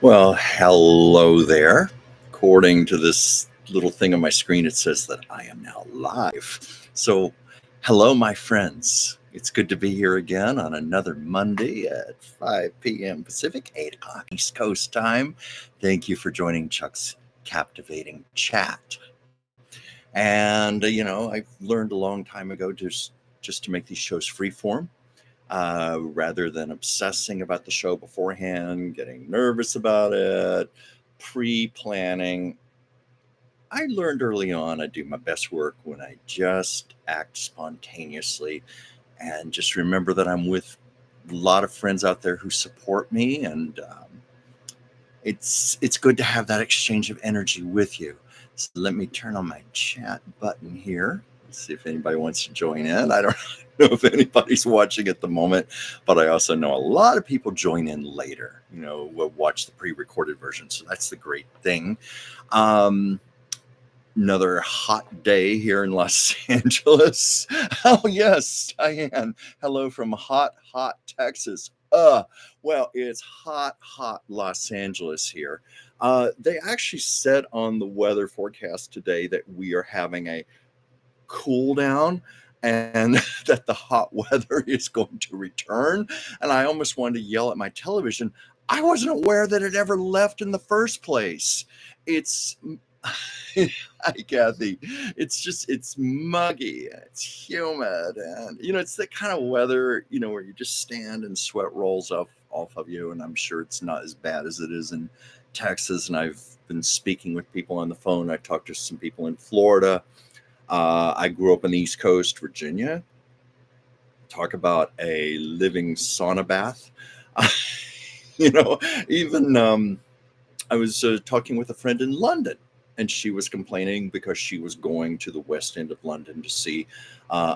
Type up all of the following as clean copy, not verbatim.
Well, hello there. According to this little thing on my screen, it says that I am now live. So, hello, my friends. It's good to be here again on another Monday at 5 p.m. Pacific, 8 o'clock East Coast time. Thank you for joining Chuck's captivating chat. And, I learned a long time ago just to make these shows free form rather than obsessing about the show beforehand, getting nervous about it, pre planning. I learned early on I do my best work when I just act spontaneously and just remember that I'm with a lot of friends out there who support me, and it's good to have that exchange of energy with you. So let me turn on my chat button here. Let's see if anybody wants to join in. I don't know if anybody's watching at the moment, but I also know a lot of people join in later. Will watch the pre-recorded version, so that's the great thing. Another hot day here in Los Angeles. Oh yes, Diane. Hello from hot Texas. Well, it's hot Los Angeles here. They actually said on the weather forecast today that we are having a cool down and that the hot weather is going to return. And I almost wanted to yell at my television. I wasn't aware that it ever left in the first place. It's Hi, Kathy. It's muggy, it's humid, and it's that kind of weather, where you just stand and sweat rolls off of you. And I'm sure it's not as bad as it is in Texas. And I've been speaking with people on the phone. I talked to some people in Florida. I grew up on the East Coast, Virginia. Talk about a living sauna bath. Even I was talking with a friend in London, and she was complaining because she was going to the West End of London to see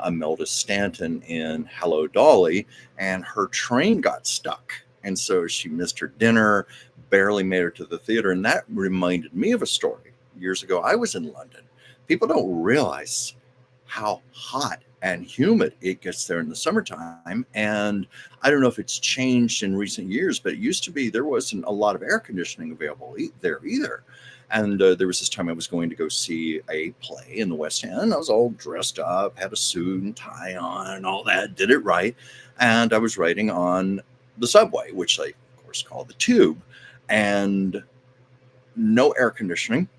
Imelda Stanton in Hello, Dolly, and her train got stuck. And so she missed her dinner, barely made it to the theater. And that reminded me of a story. Years ago, I was in London. People don't realize how hot and humid it gets there in the summertime. And I don't know if it's changed in recent years, but it used to be there wasn't a lot of air conditioning available there either. And there was this time I was going to go see a play in the West End. I was all dressed up, had a suit and tie on and all that, did it right. And I was riding on the subway, which they, of course, call the tube, and no air conditioning,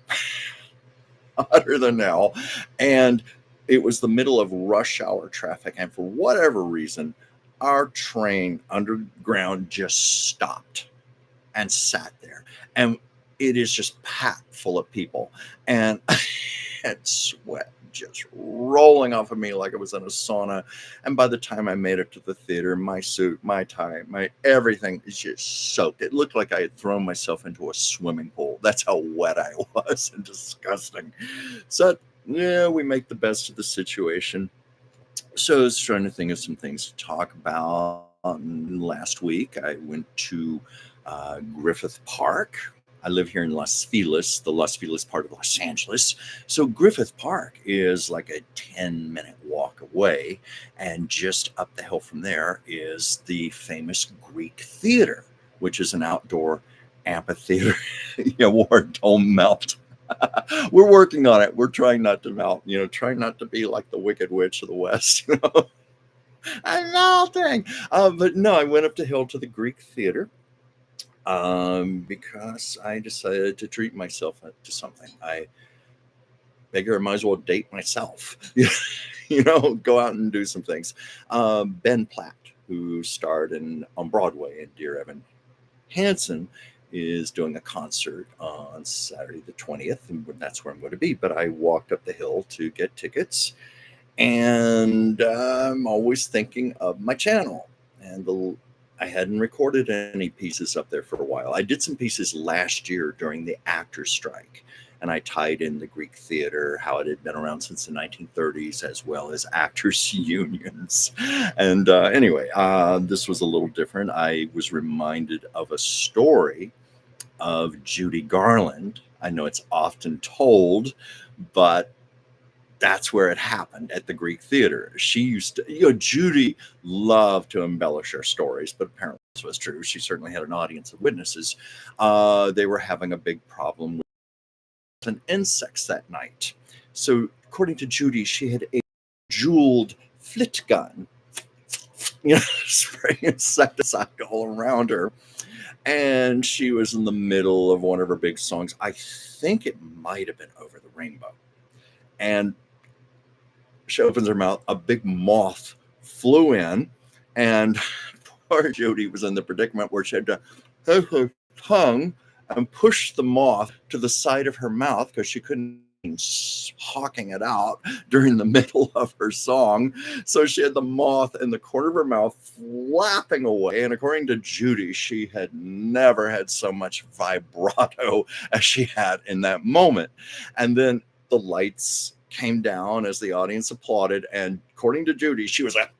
hotter than hell. And it was the middle of rush hour traffic. And for whatever reason, our train underground just stopped and sat there. And it is just packed full of people. And I had sweat just rolling off of me like it was in a sauna. And by the time I made it to the theater, my suit, my tie, my everything is just soaked. It looked like I had thrown myself into a swimming pool. That's how wet I was and disgusting. So, yeah, we make the best of the situation. So I was trying to think of some things to talk about. Last week, I went to Griffith Park. I live here in Los Feliz, the Los Feliz part of Los Angeles. So Griffith Park is like a 10-minute walk away. And just up the hill from there is the famous Greek Theater, which is an outdoor amphitheater. Ward, don't melt. We're working on it. We're trying not to melt, trying not to be like the Wicked Witch of the West. I'm melting. But no, I went up the hill to the Greek Theater because I decided to treat myself to something. I figure I might as well date myself, go out and do some things. Ben Platt, who starred on Broadway in Dear Evan Hansen, is doing a concert on Saturday the 20th, and that's where I'm going to be. But I walked up the hill to get tickets, and I'm always thinking of my channel. And I hadn't recorded any pieces up there for a while. I did some pieces last year during the actors' strike, and I tied in the Greek Theater, how it had been around since the 1930s, as well as actors' unions. And anyway, this was a little different. I was reminded of a story of Judy Garland. I know it's often told, but that's where it happened, at the Greek Theater. She used to, Judy loved to embellish her stories, but apparently was true. She certainly had an audience of witnesses. They were having a big problem with an insects that night. So, according to Judy, she had a jeweled flit gun, spraying insecticide all around her. And she was in the middle of one of her big songs. I think it might have been Over the Rainbow. And she opens her mouth, a big moth flew in, and poor Judy was in the predicament where she had to hold her tongue and push the moth to the side of her mouth because she couldn't hawking it out during the middle of her song. So she had the moth in the corner of her mouth flapping away. And according to Judy, she had never had so much vibrato as she had in that moment. And then the lights came down as the audience applauded. And according to Judy, she was like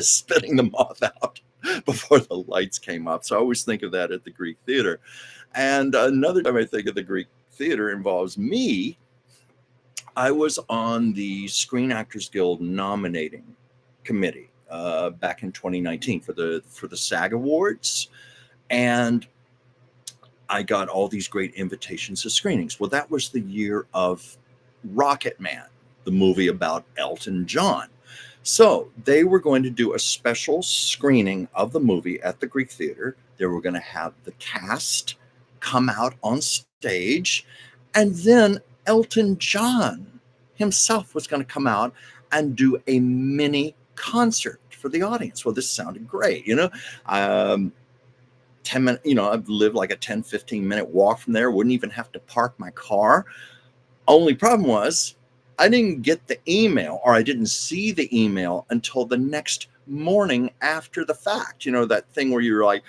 spitting the moth out before the lights came up. So I always think of that at the Greek Theater. And another time I think of the Greek Theater involves me. I was on the Screen Actors Guild nominating committee back in 2019 for the SAG Awards, and I got all these great invitations to screenings. Well, that was the year of Rocket Man, the movie about Elton John. So they were going to do a special screening of the movie at the Greek Theater. They were going to have the cast come out on stage, and then Elton John himself was going to come out and do a mini concert for the audience. Well, this sounded great, 10 minutes, I've lived like a 10-15 minute walk from there, wouldn't even have to park my car. Only problem was I didn't get the email, or I didn't see the email until the next morning after the fact. That thing where you're like,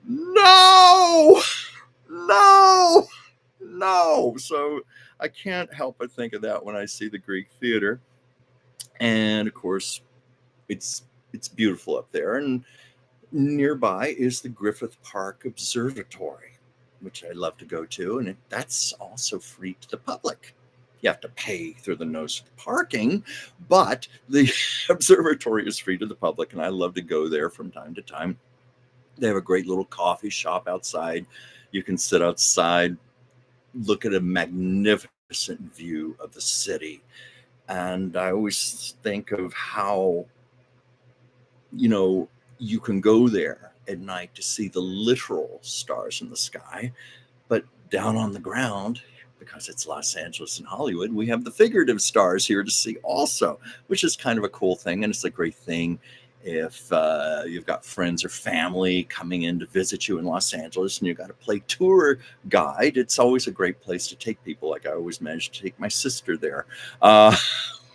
no. So I can't help but think of that when I see the Greek Theater. And of course, it's beautiful up there. And nearby is the Griffith Park Observatory, which I love to go to. And that's also free to the public. You have to pay through the nose for the parking, but the observatory is free to the public. And I love to go there from time to time. They have a great little coffee shop outside. You can sit outside, look at a magnificent view of the city. And I always think of how, you can go there at night to see the literal stars in the sky, but down on the ground, because it's Los Angeles and Hollywood, we have the figurative stars here to see also, which is kind of a cool thing. And it's a great thing if you've got friends or family coming in to visit you in Los Angeles and you've got to play tour guide. It's always a great place to take people. Like I always managed to take my sister there.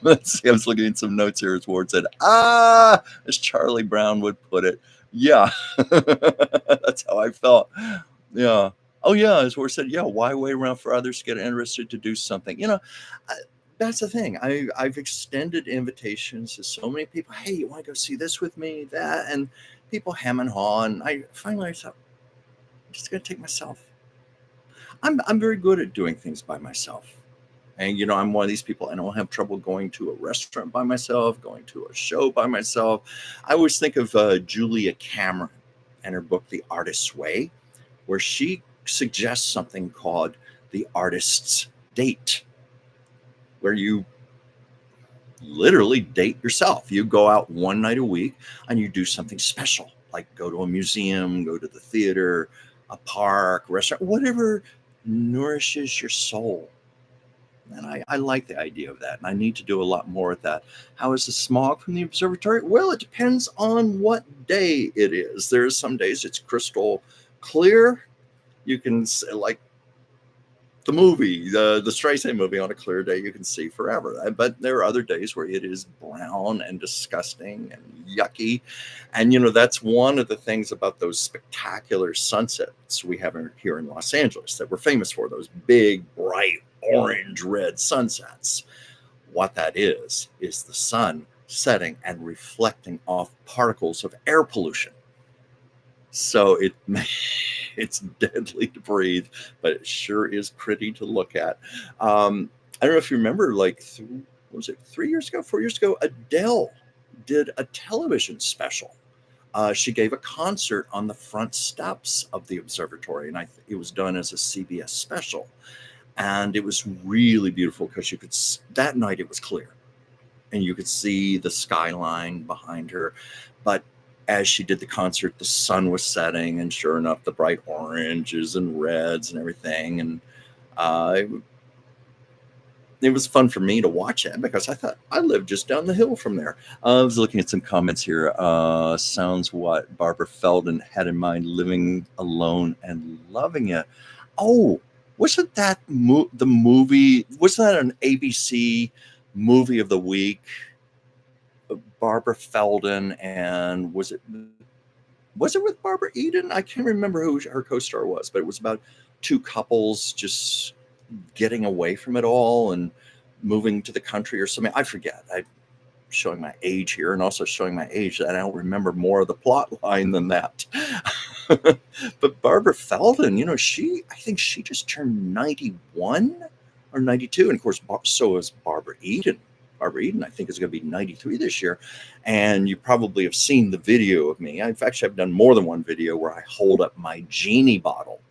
Let's see, I was looking at some notes here as Ward said, as Charlie Brown would put it. Yeah, that's how I felt. Yeah. Oh, yeah, as Ward said, yeah, why wait around for others to get interested to do something? That's the thing. I've extended invitations to so many people. Hey, you want to go see this with me? That, and people hem and haw. And I finally thought, I'm just going to take myself. I'm very good at doing things by myself. And, I'm one of these people, I don't have trouble going to a restaurant by myself, going to a show by myself. I always think of Julia Cameron and her book, The Artist's Way, where she suggests something called the artist's date, where you literally date yourself. You go out one night a week and you do something special, like go to a museum, go to the theater, a park, restaurant, whatever nourishes your soul. And I like the idea of that. And I need to do a lot more with that. How is the smog from the observatory? Well, it depends on what day it is. There's some days it's crystal clear. You can, like the movie, the Streisand movie, on a clear day, you can see forever. But there are other days where it is brown and disgusting and yucky. And, that's one of the things about those spectacular sunsets we have here in Los Angeles that we're famous for, those big, bright, orange, red sunsets. What that is the sun setting and reflecting off particles of air pollution. So it's deadly to breathe, but it sure is pretty to look at. I don't know if you remember, like, what was it, 4 years ago, Adele did a television special she gave a concert on the front steps of the observatory, and it was done as a CBS special. And it was really beautiful because that night it was clear and you could see the skyline behind her. But as she did the concert, the sun was setting, and sure enough, the bright oranges and reds and everything. And it, it was fun for me to watch it because I thought I lived just down the hill from there. I was looking at some comments here. Sounds what Barbara Feldon had in mind, living alone and loving it. Oh, wasn't that the movie? Wasn't that an ABC movie of the week? Barbara Feldon, and was it with Barbara Eden? I can't remember who her co-star was, but it was about two couples just getting away from it all and moving to the country or something. I forget. I'm showing my age here, and also showing my age that I don't remember more of the plot line than that. But Barbara Feldon, I think she just turned 91 or 92. And of course, so is Barbara Eden. Barbara Eden, I think, is going to be 93 this year. And you probably have seen the video of me. I've done more than one video where I hold up my genie bottle,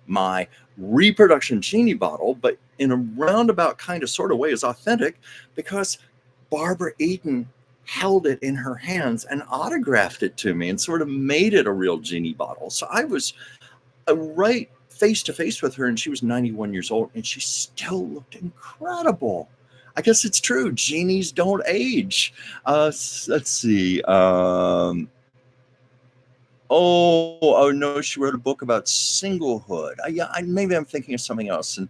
my reproduction genie bottle, but in a roundabout kind of sort of way is authentic because Barbara Eden held it in her hands and autographed it to me and sort of made it a real genie bottle. So I was right face to face with her, and she was 91 years old, and she still looked incredible. I guess it's true. Genies don't age. Let's see. Oh, no, she wrote a book about singlehood. Maybe I'm thinking of something else. And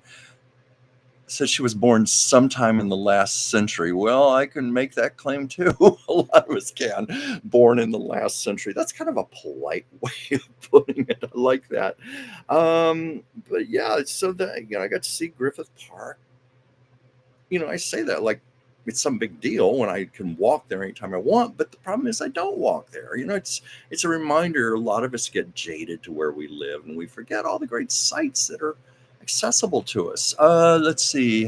said she was born sometime in the last century. Well, I can make that claim too. A lot of us can. Born in the last century. That's kind of a polite way of putting it. I like that. But yeah, so I got to see Griffith Park. I say that like it's some big deal when I can walk there anytime I want, but the problem is I don't walk there. It's a reminder. A lot of us get jaded to where we live, and we forget all the great sites that are accessible to us. Let's see.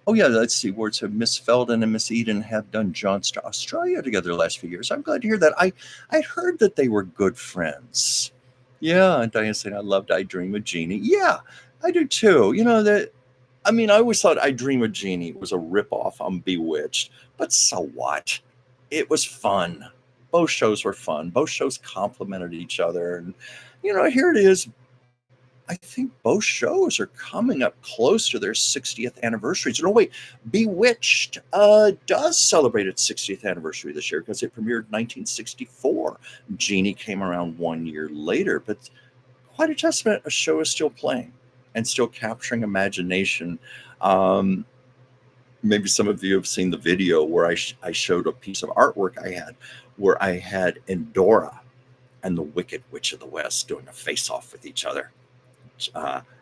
Let's see. Words have Miss Feldon and Miss Eden have done jaunts to Australia together the last few years. I'm glad to hear that. I heard that they were good friends. Yeah, and Diane saying, I loved I Dream of Jeannie. Yeah, I do too. I always thought I Dream of Jeannie was a ripoff on Bewitched, but so what? It was fun. Both shows were fun. Both shows complemented each other. And, here it is. I think both shows are coming up close to their 60th anniversaries. No, wait, Bewitched does celebrate its 60th anniversary this year because it premiered in 1964. Jeannie came around 1 year later, but quite a testament. A show is still playing and still capturing imagination. Maybe some of you have seen the video where I showed a piece of artwork I had where I had Endora and the Wicked Witch of the West doing a face-off with each other.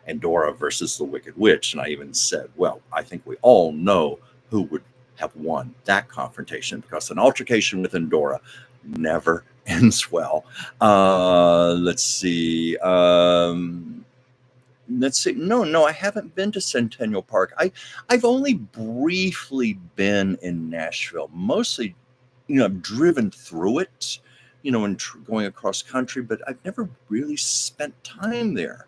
Endora versus the Wicked Witch. And I even said, well, I think we all know who would have won that confrontation because an altercation with Endora never ends well. Let's see. No, I haven't been to Centennial Park. I've only briefly been in Nashville. Mostly, I've driven through it, and going across country, but I've never really spent time there.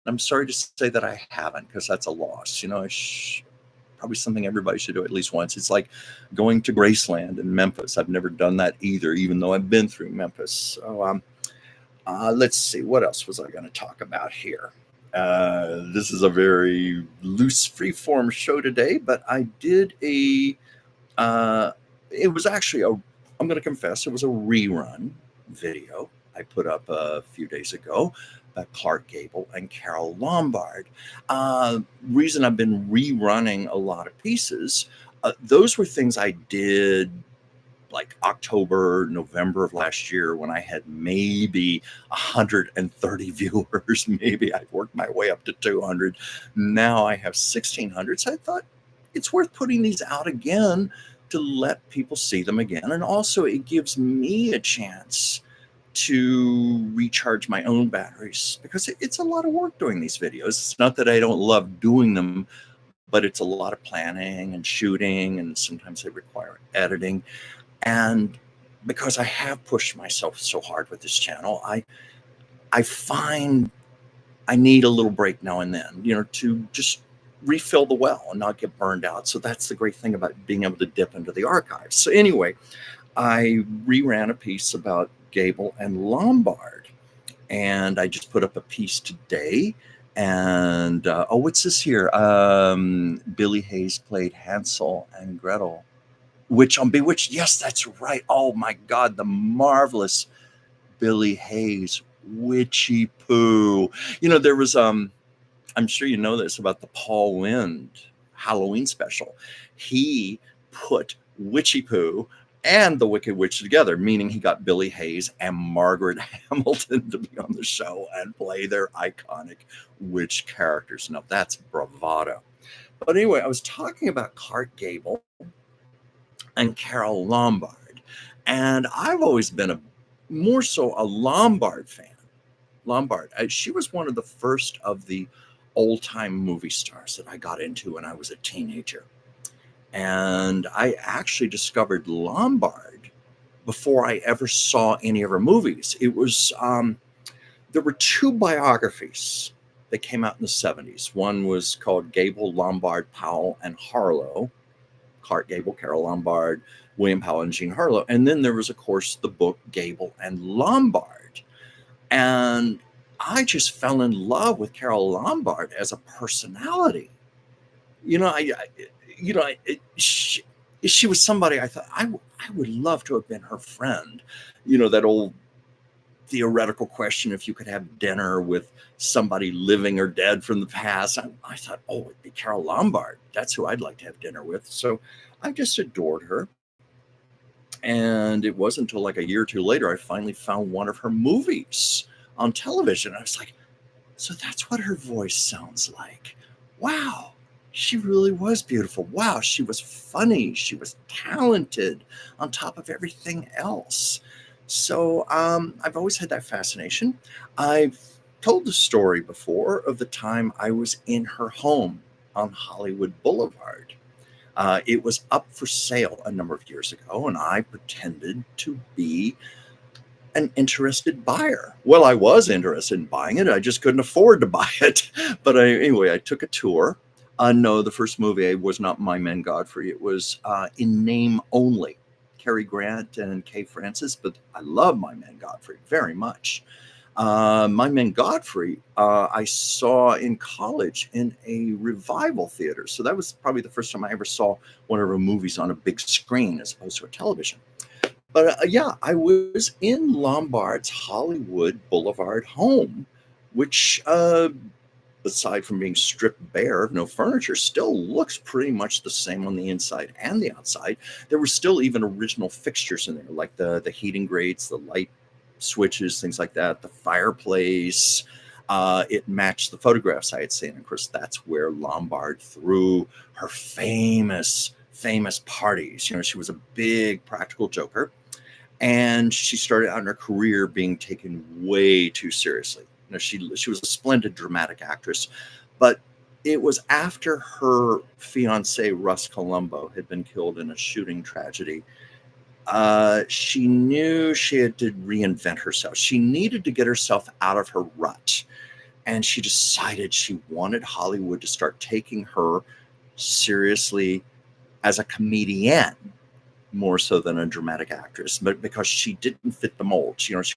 I'm sorry to say that I haven't, because that's a loss. Probably something everybody should do at least once. It's like going to Graceland in Memphis. I've never done that either, even though I've been through Memphis. So let's see. What else was I going to talk about here? This is a very loose, free-form show today, but I did it was actually I'm going to confess, it was a rerun video I put up a few days ago by Clark Gable and Carol Lombard. Reason I've been rerunning a lot of pieces, those were things I did like October, November of last year when I had maybe 130 viewers. Maybe I've worked my way up to 200. Now I have 1,600. So I thought it's worth putting these out again to let people see them again. And also it gives me a chance to recharge my own batteries because it's a lot of work doing these videos. It's not that I don't love doing them, but it's a lot of planning and shooting, and sometimes they require editing. And because I have pushed myself so hard with this channel, I find I need a little break now and then, to just refill the well and not get burned out. So that's the great thing about being able to dip into the archives. So anyway, I reran a piece about Gable and Lombard, and I just put up a piece today. And what's this here? Billy Hayes played Hansel and Gretel, which on Bewitched. Yes, that's right. Oh my God, the marvelous Billy Hayes witchy poo. There was I'm sure you know this about the Paul Lynde Halloween special. He put witchy poo and the Wicked Witch together, meaning he got Billy Hayes and Margaret Hamilton to be on the show and play their iconic witch characters. Now that's bravado. But anyway, I was talking about Clark Gable and Carol Lombard, and I've always been more so a Lombard fan. Lombard, she was one of the first of the old-time movie stars that I got into when I was a teenager. And I actually discovered Lombard before I ever saw any of her movies. It was, there were two biographies that came out in the 70s. One was called Gable, Lombard, Powell, and Harlow. Clark Gable, Carol Lombard, William Powell, and Jean Harlow. And then there was, of course, the book Gable and Lombard. And I just fell in love with Carol Lombard as a personality. She was somebody I thought I would love to have been her friend. That old theoretical question, if you could have dinner with somebody living or dead from the past. I thought, oh, it'd be Carol Lombard. That's who I'd like to have dinner with. So I just adored her. And it wasn't until like a year or two later, I finally found one of her movies on television. I was like, so that's what her voice sounds like. Wow, she really was beautiful. Wow, she was funny. She was talented on top of everything else. So I've always had that fascination. I've told the story before of the time I was in her home on Hollywood Boulevard. It was up for sale a number of years ago, and I pretended to be an interested buyer. Well, I was interested in buying it. I just couldn't afford to buy it. But anyway, I took a tour. No, the first movie was not My Man Godfrey. It was In Name Only. Cary Grant and Kay Francis, but I love My Man Godfrey very much. My Man Godfrey, I saw in college in a revival theater. So that was probably the first time I ever saw one of her movies on a big screen as opposed to a television. But yeah, I was in Lombard's Hollywood Boulevard home, which, aside from being stripped bare of no furniture, still looks pretty much the same on the inside and the outside. There were still even original fixtures in there, like the heating grates, the light switches, things like that, the fireplace. It matched the photographs I had seen. Of course, that's where Lombard threw her famous parties. She was a big practical joker, and she started out in her career being taken way too seriously. She was a splendid dramatic actress, but it was after her fiance Russ Columbo had been killed in a shooting tragedy. She knew she had to reinvent herself. She needed to get herself out of her rut, and she decided she wanted Hollywood to start taking her seriously as a comedian, more so than a dramatic actress, but because she didn't fit the mold. She was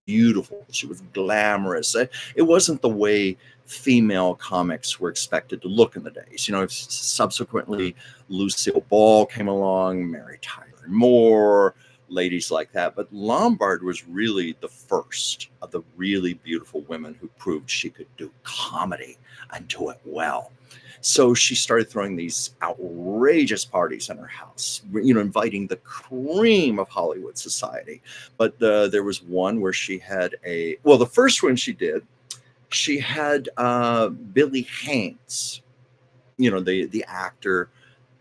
beautiful. She was glamorous. It wasn't the way female comics were expected to look in the days. Subsequently, Lucille Ball came along, Mary Tyler Moore, ladies like that. But Lombard was really the first of the really beautiful women who proved she could do comedy and do it well. So she started throwing these outrageous parties in her house, inviting the cream of Hollywood society. But there was one where she had the first one she did, she had Billy Haynes, the actor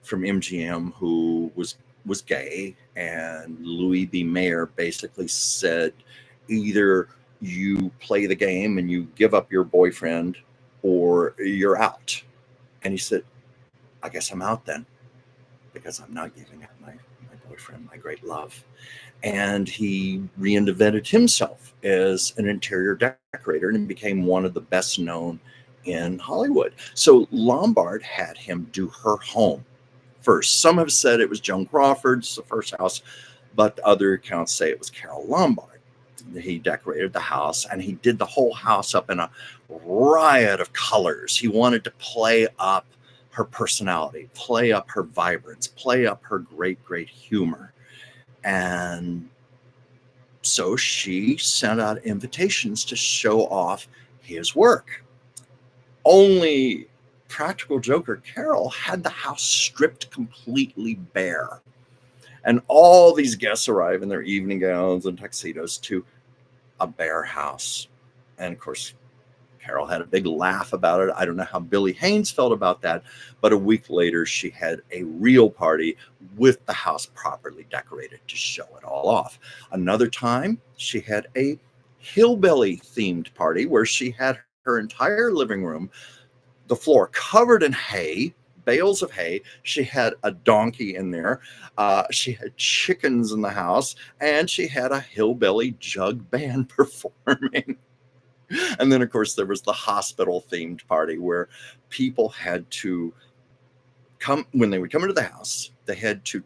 from MGM who was gay, and Louis B. Mayer basically said, either you play the game and you give up your boyfriend or you're out. And he said, I guess I'm out then, because I'm not giving up my boyfriend, my great love. And he reinvented himself as an interior decorator and became one of the best known in Hollywood. So Lombard had him do her home first. Some have said it was Joan Crawford's, the first house, but other accounts say it was Carole Lombard. He decorated the house, and he did the whole house up in a riot of colors. He wanted to play up her personality, play up her vibrance, play up her great humor. And so she sent out invitations to show off his work. Only practical joker Carol had the house stripped completely bare. And all these guests arrive in their evening gowns and tuxedos to a bare house. And of course, Carol had a big laugh about it. I don't know how Billy Haynes felt about that, but a week later, she had a real party with the house properly decorated to show it all off. Another time, she had a hillbilly themed party where she had her entire living room, the floor covered in hay, bales of hay. She had a donkey in there. She had chickens in the house, and she had a hillbilly jug band performing. And then, of course, there was the hospital themed party where people had to come, when they would come into the house, they had to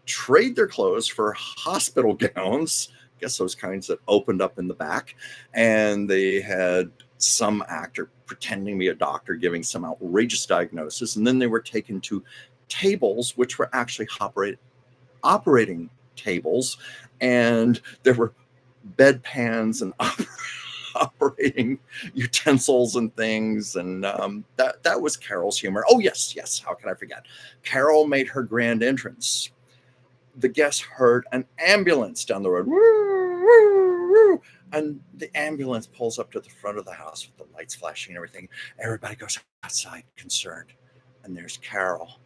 trade their clothes for hospital gowns. I guess those kinds that opened up in the back. And they had some actor pretending to be a doctor giving some outrageous diagnosis. And then they were taken to tables, which were actually operating tables. And there were bedpans and operating utensils and things. And that was Carol's humor. Oh, yes. How can I forget? Carol made her grand entrance. The guests heard an ambulance down the road. Woo, woo, woo. And the ambulance pulls up to the front of the house with the lights flashing and everything. Everybody goes outside concerned. And there's Carol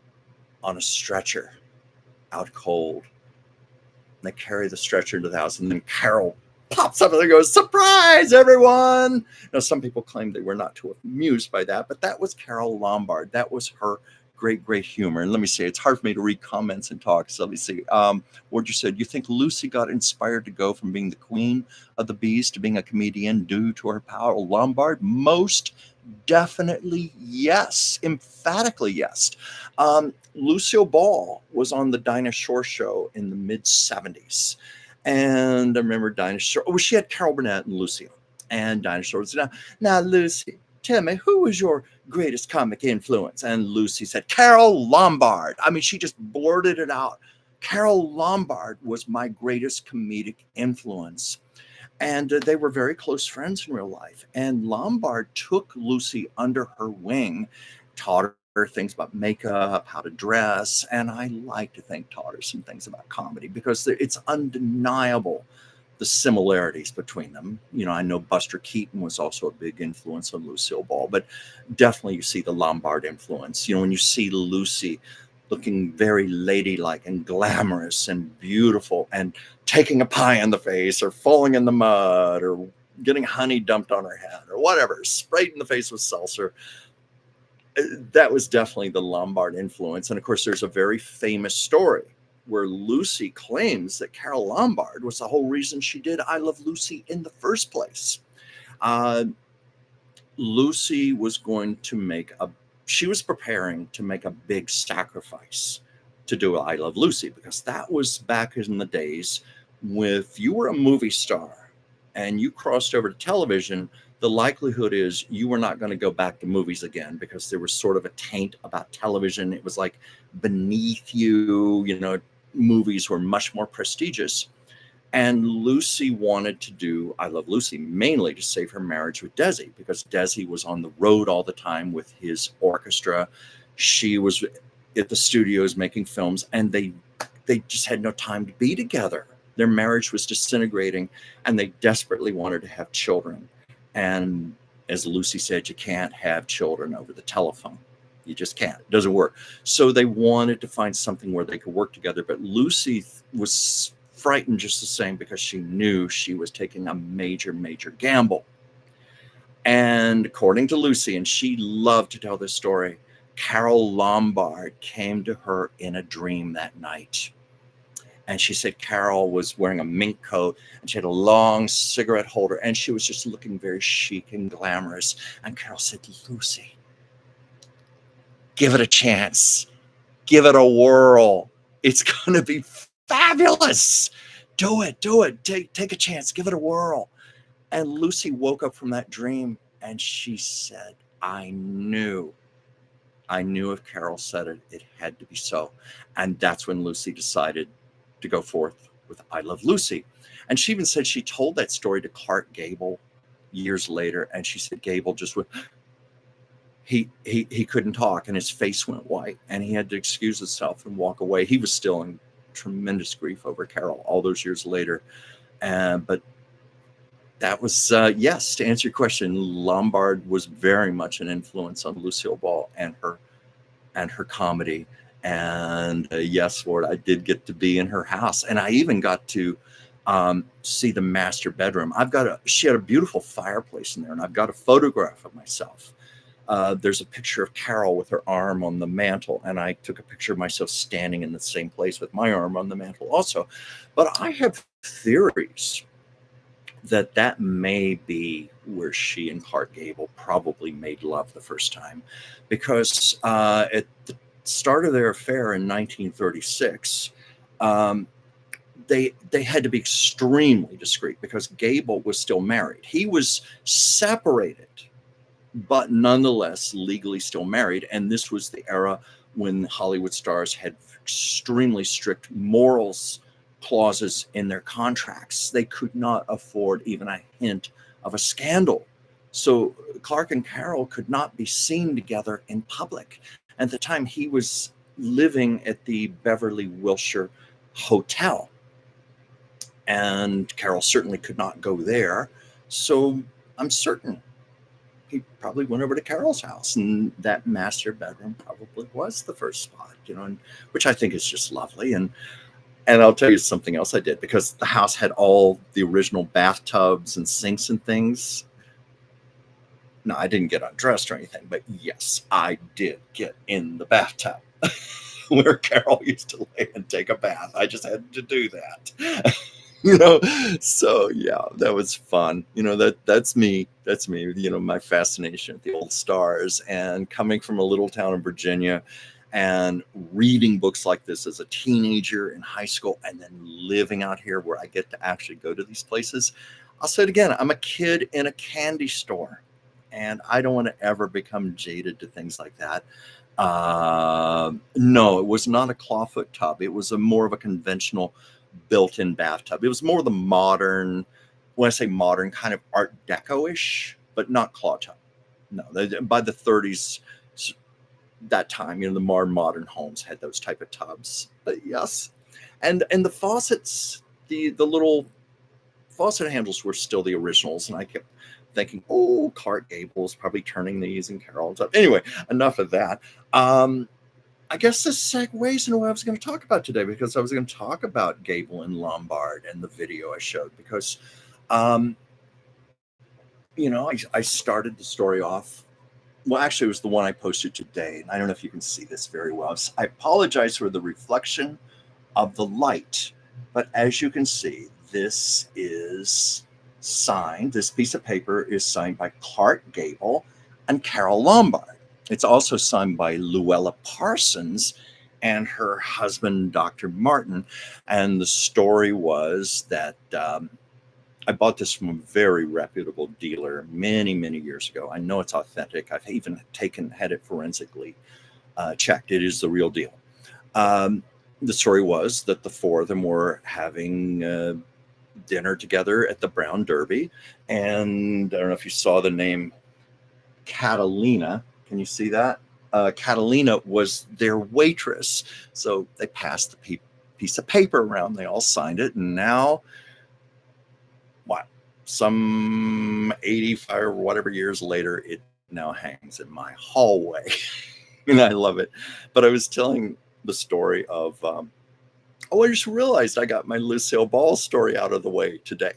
on a stretcher, out cold. And they carry the stretcher into the house. And then Carol pops up and goes, "Surprise, everyone!" Now, some people claim they were not too amused by that, but that was Carole Lombard. That was her great humor. And let me see, it's hard for me to read comments and talk. So let me see. What you said, you think Lucy got inspired to go from being the queen of the bees to being a comedian due to her power? Lombard? Most definitely yes. Emphatically yes. Lucille Ball was on the Dinah Shore show in the mid-70s. And I remember Dinah Shore. Oh, she had Carol Burnett and Lucille. And Dinah Shore was, now, Lucy, tell me, who was your greatest comic influence? And Lucy said, Carole Lombard. I mean, she just blurted it out. Carole Lombard was my greatest comedic influence. And they were very close friends in real life. And Lombard took Lucy under her wing, taught her things about makeup, how to dress, and I like to think taught her some things about comedy because it's undeniable the similarities between them. You know, I know Buster Keaton was also a big influence on Lucille Ball, but definitely you see the Lombard influence. You know, when you see Lucy looking very ladylike and glamorous and beautiful and taking a pie in the face or falling in the mud or getting honey dumped on her head or whatever, sprayed in the face with seltzer, that was definitely the Lombard influence. And of course, there's a very famous story where Lucy claims that Carole Lombard was the whole reason she did I Love Lucy in the first place. Lucy was she was preparing to make a big sacrifice to do I Love Lucy, because that was back in the days if you were a movie star and you crossed over to television, the likelihood is you were not going to go back to movies again because there was sort of a taint about television. It was like beneath you, movies were much more prestigious. And Lucy wanted to do I Love Lucy mainly to save her marriage with Desi, because Desi was on the road all the time with his orchestra. She was at the studios making films, and they just had no time to be together. Their marriage was disintegrating, and they desperately wanted to have children. And as Lucy said, you can't have children over the telephone. You just can't. It doesn't work. So they wanted to find something where they could work together. But Lucy was frightened just the same because she knew she was taking a major gamble. And according to Lucy, and she loved to tell this story, Carole Lombard came to her in a dream that night. And she said Carol was wearing a mink coat and she had a long cigarette holder and she was just looking very chic and glamorous. And Carol said, Lucy, give it a chance. Give it a whirl. It's going to be fabulous. Do it. Do it. Take a chance. Give it a whirl. And Lucy woke up from that dream and she said, I knew if Carol said it, it had to be so. And that's when Lucy decided to go forth with I Love Lucy. And she even said she told that story to Clark Gable years later. And she said Gable just went, he couldn't talk and his face went white and he had to excuse himself and walk away. He was still in tremendous grief over Carol all those years later. But that was, yes, to answer your question, Lombard was very much an influence on Lucille Ball and her comedy. And yes, Lord, I did get to be in her house. And I even got to see the master bedroom. She had a beautiful fireplace in there, and I've got a photograph of myself. There's a picture of Carol with her arm on the mantle, and I took a picture of myself standing in the same place with my arm on the mantle also. But I have theories that may be where she and Clark Gable probably made love the first time, because at the start of their affair in 1936, they had to be extremely discreet because Gable was still married. He was separated, but nonetheless legally still married. And this was the era when Hollywood stars had extremely strict morals clauses in their contracts. They could not afford even a hint of a scandal. So Clark and Carol could not be seen together in public. At the time, he was living at the Beverly Wilshire Hotel, and Carol certainly could not go there. So I'm certain he probably went over to Carol's house, and that master bedroom probably was the first spot, and, which I think is just lovely. And I'll tell you something else I did, because the house had all the original bathtubs and sinks and things. No, I didn't get undressed or anything, but yes, I did get in the bathtub where Carol used to lay and take a bath. I just had to do that. So yeah, that was fun. That's me. My fascination with the old stars, and coming from a little town in Virginia and reading books like this as a teenager in high school, and then living out here where I get to actually go to these places. I'll say it again, I'm a kid in a candy store, and I don't want to ever become jaded to things like that. No, it was not a clawfoot tub. It was more of a conventional built-in bathtub. It was more the modern, when I say modern, kind of Art Deco-ish, but not claw tub. No, by the 30s, that time, the more modern homes had those type of tubs. But yes, and the faucets, the little faucet handles were still the originals, and I kept thinking, oh, Clark Gable's probably turning these and Carol's up. Anyway, enough of that. I guess this segues into what I was going to talk about today, because I was going to talk about Gable and Lombard and the video I showed, because, I started the story off. Well, actually, it was the one I posted today, and I don't know if you can see this very well. I apologize for the reflection of the light, but as you can see, this is signed. This piece of paper is signed by Clark Gable and Carol Lombard. It's also signed by Luella Parsons and her husband, Dr. Martin. And the story was that I bought this from a very reputable dealer many, many years ago. I know it's authentic. I've even had it forensically checked. It is the real deal. The story was that the four of them were having dinner together at the Brown Derby. And I don't know if you saw the name Catalina. Can you see that? Catalina was their waitress. So they passed the piece of paper around. They all signed it. And now, some 85 or whatever years later, it now hangs in my hallway. And I love it. But I was telling the story of Oh, I just realized I got my Lucille Ball story out of the way today.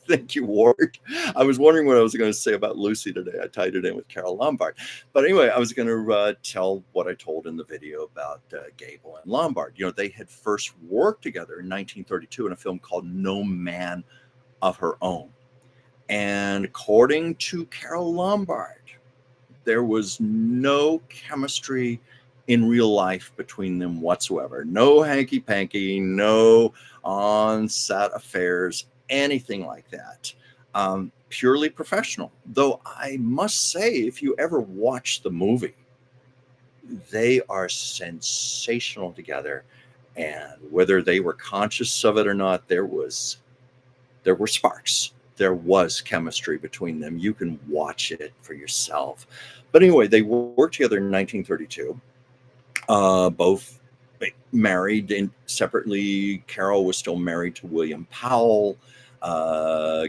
Thank you, Ward. I was wondering what I was going to say about Lucy today. I tied it in with Carol Lombard. But anyway, I was going to tell what I told in the video about Gable and Lombard. You know, they had first worked together in 1932 in a film called No Man of Her Own. And according to Carol Lombard, there was no chemistry in real life between them whatsoever. No hanky panky, no on set affairs, anything like that. Purely professional. Though I must say, if you ever watch the movie, they are sensational together. And whether they were conscious of it or not, there were sparks. There was chemistry between them. You can watch it for yourself. But anyway, they worked together in 1932. Both married and separately. Carol was still married to William Powell.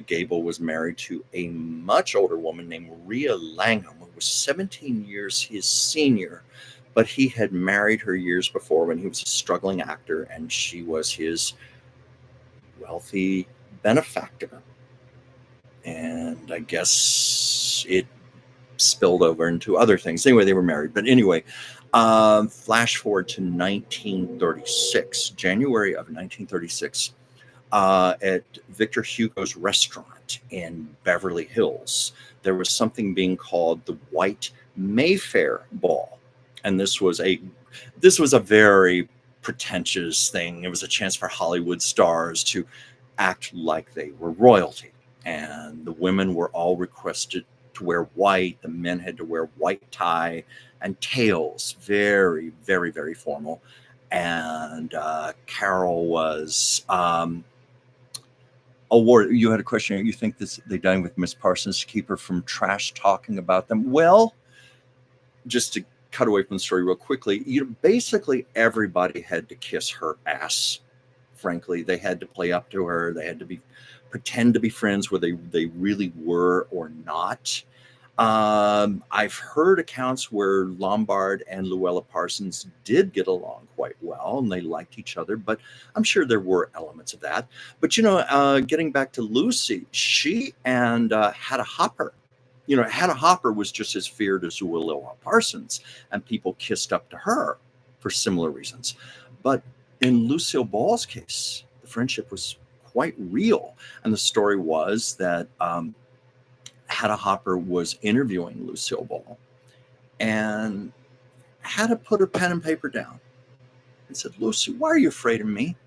Gable was married to a much older woman named Rhea Langham, who was 17 years his senior. But he had married her years before when he was a struggling actor, and she was his wealthy benefactor. And I guess it spilled over into other things. Anyway, they were married. But anyway, flash forward to 1936, January of 1936, at Victor Hugo's restaurant in Beverly Hills, there was something being called the White Mayfair Ball. And this was a very pretentious thing. It was a chance for Hollywood stars to act like they were royalty. And the women were all requested to wear white. The men had to wear white tie and tails. Very, very, very formal. And Carol was awarded. You had a question. You think they dined with Miss Parsons to keep her from trash talking about them? Well, just to cut away from the story real quickly, basically everybody had to kiss her ass. Frankly, they had to play up to her. They had to pretend to be friends, whether they really were or not. I've heard accounts where Lombard and Luella Parsons did get along quite well and they liked each other, but I'm sure there were elements of that. But, getting back to Lucy, she and Hedda Hopper, Hedda Hopper was just as feared as Luella Parsons, and people kissed up to her for similar reasons. But in Lucille Ball's case, the friendship was quite real. And the story was that Hedda Hopper was interviewing Lucille Ball and Hedda put her pen and paper down and said, "Lucy, why are you afraid of me?"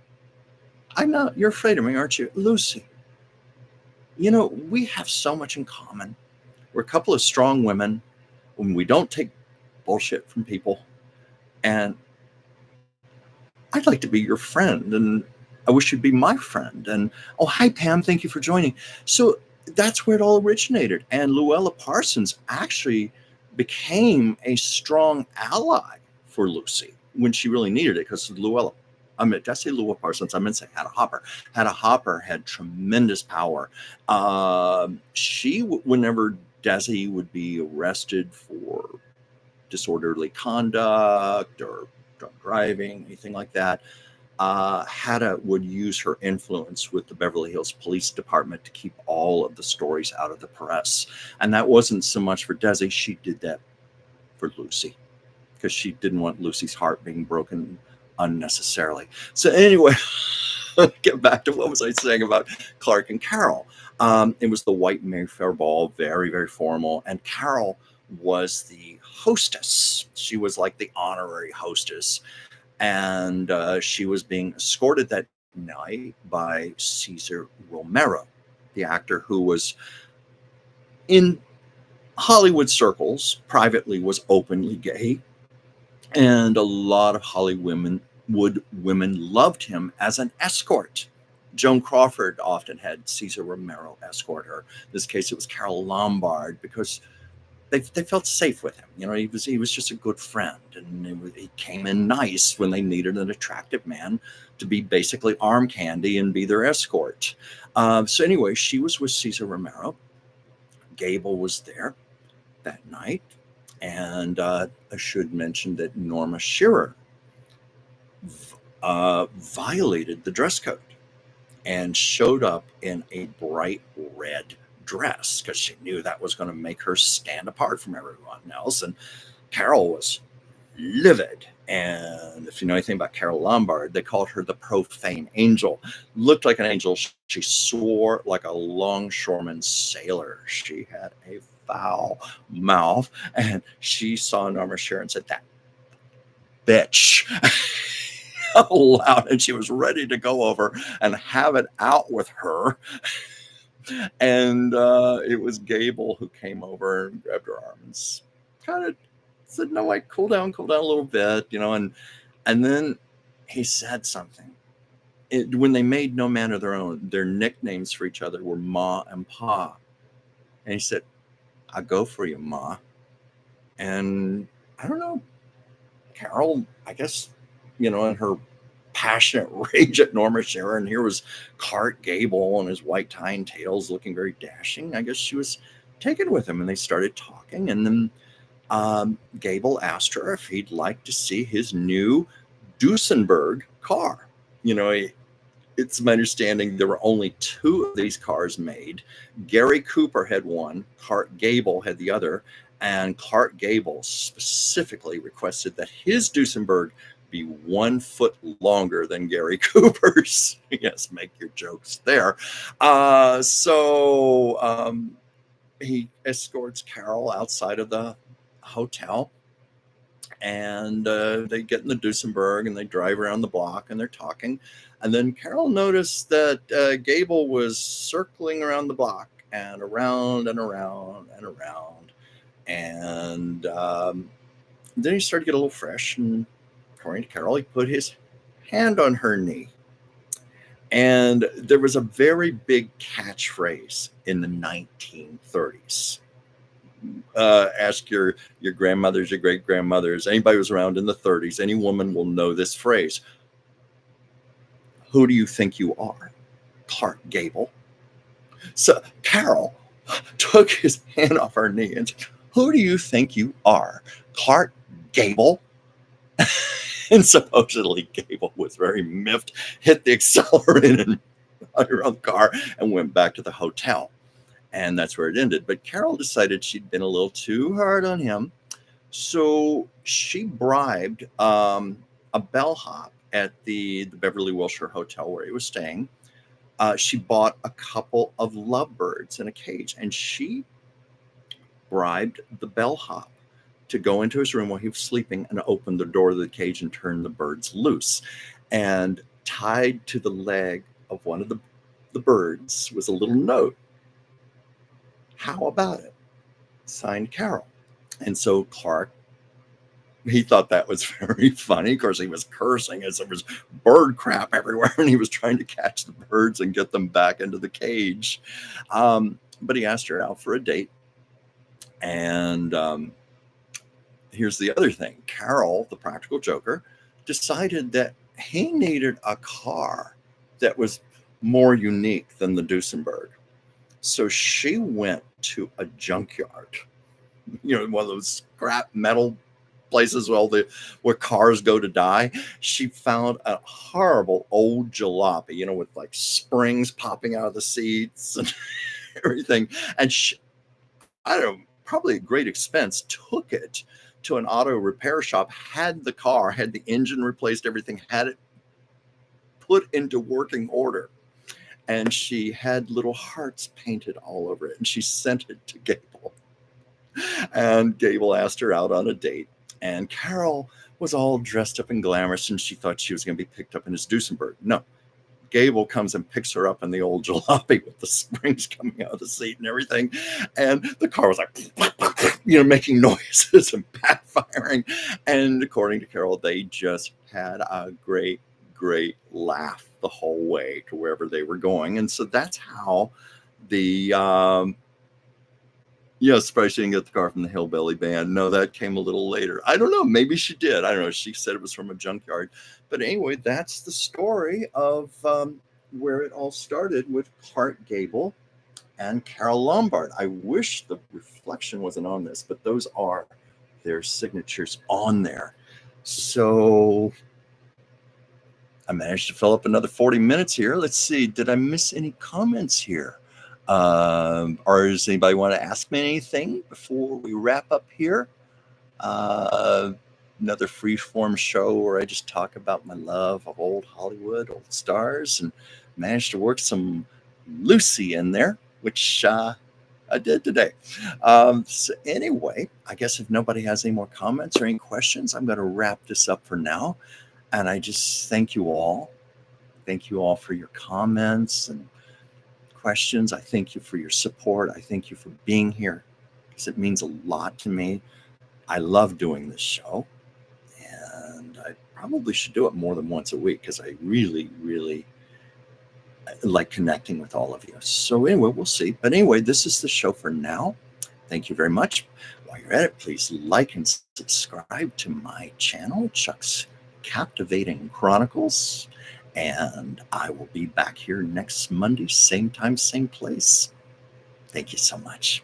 "I know, you're afraid of me, aren't you?" "Lucy, we have so much in common. We're a couple of strong women when we don't take bullshit from people. And I'd like to be your friend. And I wish you'd be my friend. And, oh, hi, Pam. Thank you for joining." So that's where it all originated. And Luella Parsons actually became a strong ally for Lucy when she really needed it, because did I say Luella Parsons? I meant to say Hedda Hopper. Hedda Hopper had tremendous power. Whenever Desi would be arrested for disorderly conduct or drunk driving, anything like that, Hedda would use her influence with the Beverly Hills Police Department to keep all of the stories out of the press. And that wasn't so much for Desi. She did that for Lucy because she didn't want Lucy's heart being broken unnecessarily. So anyway, get back to what was I saying about Clark and Carol. It was the White Mayfair Ball, very, very formal. And Carol was the hostess. She was like the honorary hostess. And she was being escorted that night by Cesar Romero, the actor who was in Hollywood circles, privately was openly gay. And a lot of Hollywood women loved him as an escort. Joan Crawford often had Cesar Romero escort her. In this case, it was Carol Lombard, because they felt safe with him. He was just a good friend, and he came in nice when they needed an attractive man to be basically arm candy and be their escort. So anyway, she was with Cesar Romero. Gable was there that night. And I should mention that Norma Shearer violated the dress code and showed up in a bright red dress because she knew that was going to make her stand apart from everyone else. And Carol was livid. And if you know anything about Carol Lombard, they called her the profane angel. Looked like an angel. She swore like a longshoreman sailor. She had a foul mouth. And she saw Norma Shearer and said, "That bitch." Loud, and she was ready to go over and have it out with her. And it was Gable who came over and grabbed her arm and kind of said, "No, like, cool down a little bit, and then he said something. When they made No Man of Their Own, their nicknames for each other were Ma and Pa. And he said, "I go for you, Ma." And I don't know, Carol, I guess, in her passionate rage at Norma Shearer, and here was Clark Gable and his white tie and tails looking very dashing. I guess she was taken with him, and they started talking. And then Gable asked her if he'd like to see his new Duesenberg car. It's my understanding there were only 2 of these cars made. Gary Cooper had one, Clark Gable had the other, and Clark Gable specifically requested that his Duesenberg be 1 foot longer than Gary Cooper's. Yes, make your jokes there. So he escorts Carol outside of the hotel, and they get in the Duesenberg and they drive around the block and they're talking. And then Carol noticed that Gable was circling around the block and around and around and around. And then he started to get a little fresh. And according to Carol, he put his hand on her knee. And there was a very big catchphrase in the 1930s. Ask your grandmothers, your great grandmothers, anybody who was around in the 30s, any woman will know this phrase. "Who do you think you are? Clark Gable." So Carol took his hand off her knee and said, "Who do you think you are? Clark Gable?" And supposedly Gable was very miffed, hit the accelerator and around the car and went back to the hotel. And that's where it ended. But Carol decided she'd been a little too hard on him. So she bribed a bellhop at the Beverly Wilshire Hotel where he was staying. She bought a couple of lovebirds in a cage, and she bribed the bellhop to go into his room while he was sleeping and open the door of the cage and turn the birds loose. And tied to the leg of one of the birds was a little note. "How about it? Signed, Carol." And so Clark, he thought that was very funny. Of course, he was cursing as there was bird crap everywhere, and he was trying to catch the birds and get them back into the cage. But he asked her out for a date. And here's the other thing. Carol, the practical joker, decided that he needed a car that was more unique than the Duesenberg. So she went to a junkyard, one of those scrap metal places where cars go to die. She found a horrible old jalopy, with like springs popping out of the seats and everything. And she, I don't know, probably at great expense, took it to an auto repair shop, had the engine replaced, everything, had it put into working order. And she had little hearts painted all over it. And she sent it to Gable. And Gable asked her out on a date. And Carol was all dressed up and glamorous, and she thought she was going to be picked up in his Duesenberg. No. Gable comes and picks her up in the old jalopy with the springs coming out of the seat and everything. And the car was like, making noises and backfiring. And according to Carol, they just had a great, great laugh the whole way to wherever they were going. And so that's how the surprised she didn't get the car from the Hillbilly Band. No, that came a little later. I don't know. Maybe she did. I don't know. She said it was from a junkyard. But anyway, that's the story of where it all started with Clark Gable and Carol Lombard. I wish the reflection wasn't on this, but those are their signatures on there. So I managed to fill up another 40 minutes here. Let's see. Did I miss any comments here? Or does anybody want to ask me anything before we wrap up here? Uh, Another free-form show where I just talk about my love of old Hollywood, old stars, and managed to work some Lucy in there, which I did today. So anyway, I guess if nobody has any more comments or any questions, I'm going to wrap this up for now. And I just thank you all. Thank you all for your comments and questions. I thank you for your support. I thank you for being here because it means a lot to me. I love doing this show, and I probably should do it more than once a week because I really, really like connecting with all of you. So anyway, we'll see. But anyway, this is the show for now. Thank you very much. While you're at it, please like and subscribe to my channel, Chuck's Captivating Chronicles. And I will be back here next Monday, same time, same place. Thank you so much.